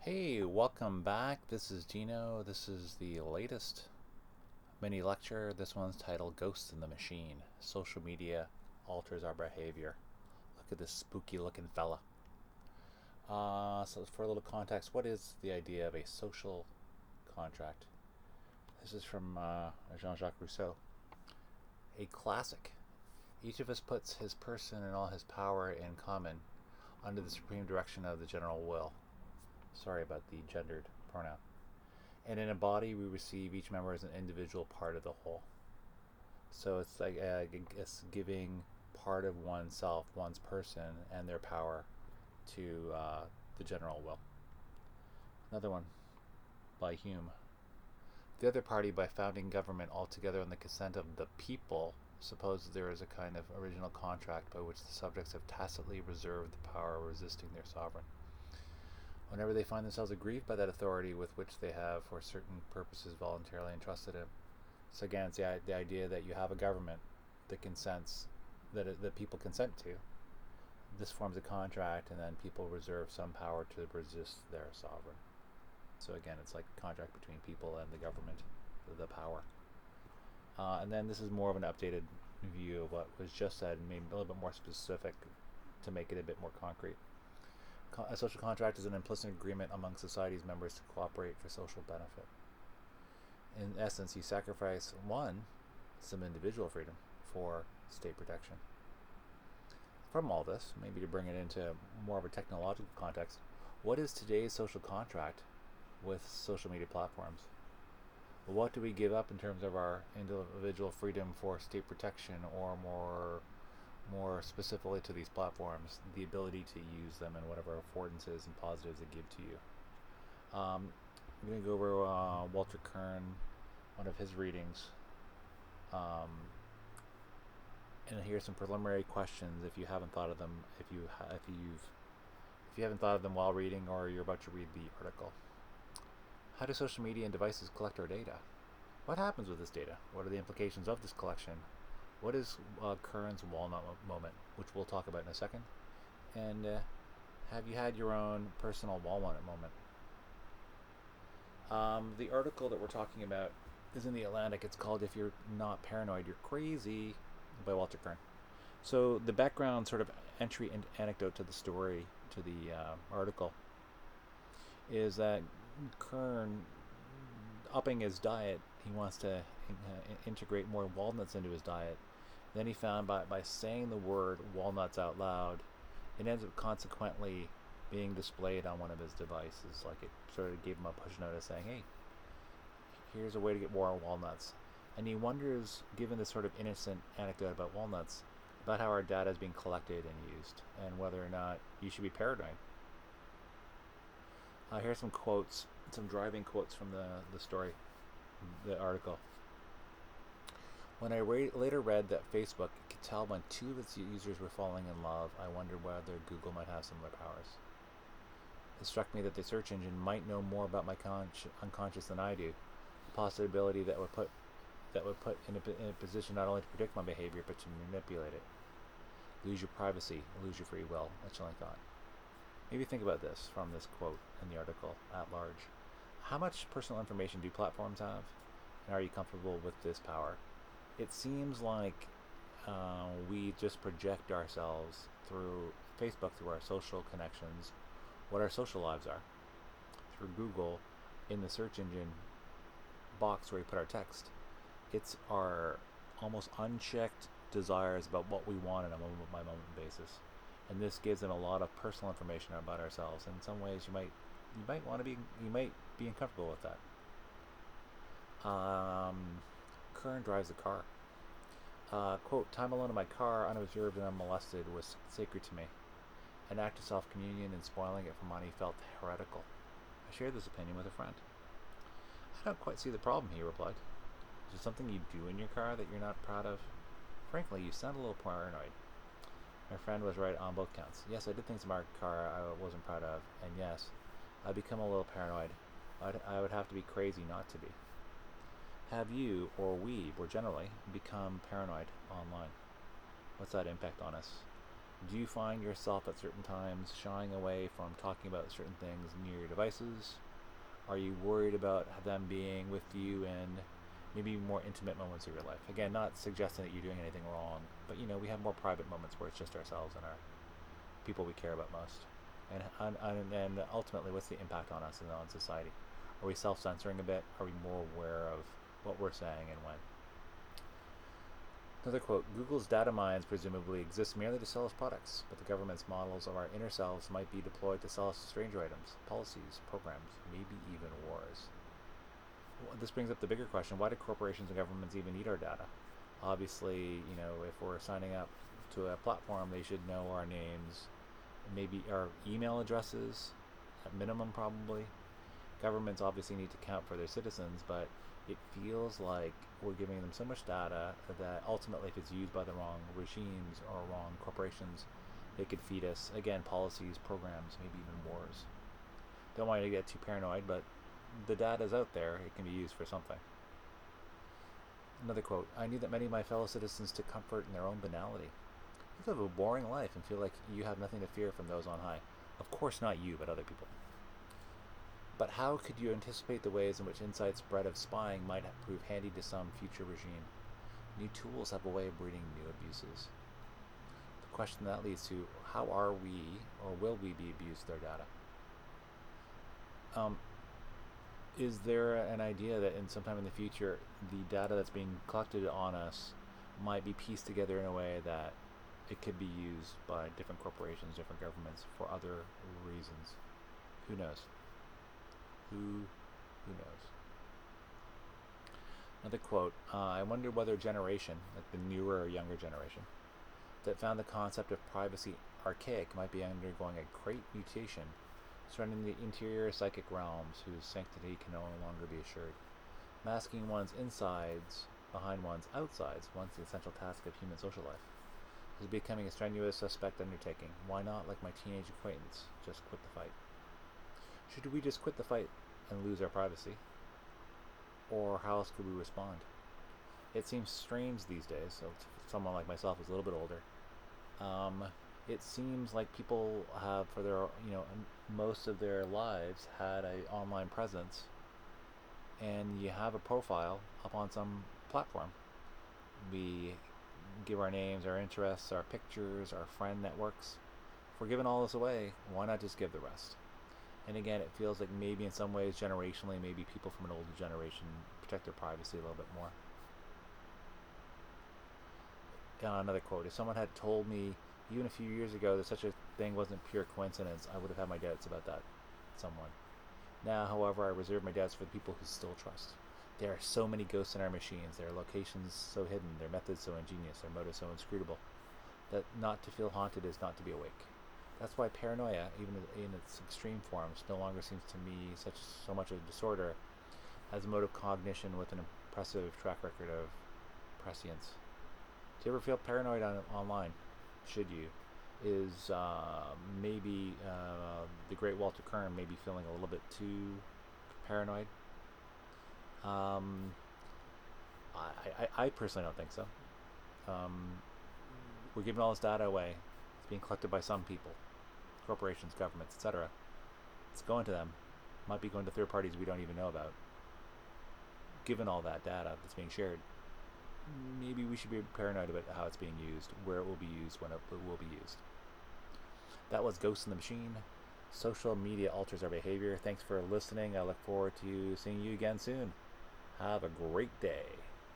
Hey, welcome back. This is Dino. This is the latest mini lecture. This one's titled Ghosts in the Machine. Social media alters our behavior. Look at this spooky looking fella. So, for a little context, what is the idea of a social contract? This is from Jean Jacques Rousseau, a classic. Each of us puts his person and all his power in common under the supreme direction of the general will. Sorry about the gendered pronoun. And in a body, we receive each member as an individual part of the whole. So it's like it's giving part of oneself, one's person, and their power to the general will. Another one by Hume. The other party, by founding government altogether on the consent of the people, supposes there is a kind of original contract by which the subjects have tacitly reserved the power of resisting their sovereign. Whenever they find themselves aggrieved by that authority with which they have, for certain purposes, voluntarily entrusted him. So again, it's the idea that you have a government that consents, that people consent to. This forms a contract, and then people reserve some power to resist their sovereign. So again, it's like a contract between people and the government, the power. And then this is more of an updated view of what was just said, and maybe a little bit more specific to make it a bit more concrete. A social contract is an implicit agreement among society's members to cooperate for social benefit. In essence, you sacrifice some individual freedom for state protection. From all this, maybe to bring it into more of a technological context, what is today's social contract with social media platforms? What do we give up in terms of our individual freedom for state protection, or more specifically to these platforms, the ability to use them and whatever affordances and positives they give to you? I'm going to go over Walter Kirn, one of his readings, and here's some preliminary questions if you haven't thought of them, if you haven't thought of them while reading, or you're about to read the article. How do social media and devices collect our data? What happens with this data? What are the implications of this collection? What is Kern's Walnut moment, which we'll talk about in a second? And have you had your own personal Walnut moment? The article that we're talking about is in the Atlantic. It's called "If You're Not Paranoid, You're Crazy" by Walter Kirn. So the background sort of entry and anecdote to the story, to the article, is that Kern, upping his diet, he wants to integrate more walnuts into his diet. Then he found by saying the word walnuts out loud, it ends up consequently being displayed on one of his devices. Like, it sort of gave him a push notice saying, hey, here's a way to get more walnuts. And he wonders, given this sort of innocent anecdote about walnuts, about how our data is being collected and used, and whether or not you should be paranoid. Here's some quotes, some driving quotes from the story, the article. When I later read that Facebook could tell when two of its users were falling in love, I wondered whether Google might have similar powers. It struck me that the search engine might know more about my unconscious than I do, a possibility that would put in a position not only to predict my behavior, but to manipulate it. Lose your privacy, lose your free will. A chilling thought. Maybe think about this from this quote in the article at large. How much personal information do platforms have? And are you comfortable with this power? It seems like we just project ourselves through Facebook, through our social connections, what our social lives are. Through Google, in the search engine box where we put our text, it's our almost unchecked desires about what we want on a moment by moment basis. And this gives them a lot of personal information about ourselves. And in some ways, you might be uncomfortable with that. Kern drives the car. Quote, time alone in my car, unobserved and unmolested, was sacred to me. An act of self-communion, and spoiling it for money felt heretical. I shared this opinion with a friend. I don't quite see the problem, he replied. Is there something you do in your car that you're not proud of? Frankly, you sound a little paranoid. My friend was right on both counts. Yes, I did things in my car I wasn't proud of, and yes, I've become a little paranoid. I would have to be crazy not to be. Have you, or we, more generally, become paranoid online? What's that impact on us? Do you find yourself at certain times shying away from talking about certain things near your devices? Are you worried about them being with you in maybe more intimate moments of your life? Again, not suggesting that you're doing anything wrong, but we have more private moments where it's just ourselves and our people we care about most. And ultimately, what's the impact on us and on society? Are we self-censoring a bit? Are we more aware of what we're saying and when? Another quote, Google's data mines presumably exist merely to sell us products, but the government's models of our inner selves might be deployed to sell us stranger items, policies, programs, maybe even wars. Well, this brings up the bigger question, why do corporations and governments even need our data? Obviously, if we're signing up to a platform, they should know our names, maybe our email addresses, at minimum probably. Governments obviously need to count for their citizens, but it feels like we're giving them so much data that ultimately if it's used by the wrong regimes or wrong corporations, they could feed us, again, policies, programs, maybe even wars. Don't want you to get too paranoid, but the data's out there. It can be used for something. Another quote, I knew that many of my fellow citizens took comfort in their own banality. You live a boring life and feel like you have nothing to fear from those on high. Of course not you, but other people. But how could you anticipate the ways in which inside spread of spying might prove handy to some future regime? New tools have a way of breeding new abuses. The question that leads to, how are we, or will we be abused with our data? Is there an idea that in sometime in the future, the data that's being collected on us might be pieced together in a way that it could be used by different corporations, different governments for other reasons? Who knows? Who knows? Another quote, I wonder whether a generation, like the newer or younger generation, that found the concept of privacy archaic might be undergoing a great mutation, surrounding the interior psychic realms whose sanctity can no longer be assured. Masking one's insides behind one's outsides, once the essential task of human social life, is becoming a strenuous, suspect undertaking. Why not, like my teenage acquaintance, just quit the fight? Should we just quit the fight and lose our privacy? Or how else could we respond? It seems strange these days, so to someone like myself who's a little bit older, it seems like people have, for their, most of their lives, had an online presence, and you have a profile up on some platform. We give our names, our interests, our pictures, our friend networks. If we're giving all this away, why not just give the rest? And again, it feels like maybe in some ways, generationally, maybe people from an older generation protect their privacy a little bit more. Another quote, if someone had told me even a few years ago that such a thing wasn't pure coincidence, I would have had my doubts about that someone. Now, however, I reserve my doubts for the people who still trust. There are so many ghosts in our machines, their locations so hidden, their methods so ingenious, their motives so inscrutable, that not to feel haunted is not to be awake. That's why paranoia, even in its extreme forms, no longer seems to me so much a disorder as a mode of cognition with an impressive track record of prescience. Do you ever feel paranoid online? Should you? Is maybe the great Walter Kirn maybe feeling a little bit too paranoid? I personally don't think so. We're giving all this data away. It's being collected by some people, corporations, governments, etc. It's going to them. Might be going to third parties we don't even know about. Given all that data that's being shared, maybe we should be paranoid about how it's being used, where it will be used, when it will be used. That was Ghost in the Machine. Social media alters our behavior. Thanks for listening. I look forward to seeing you again soon. Have a great day.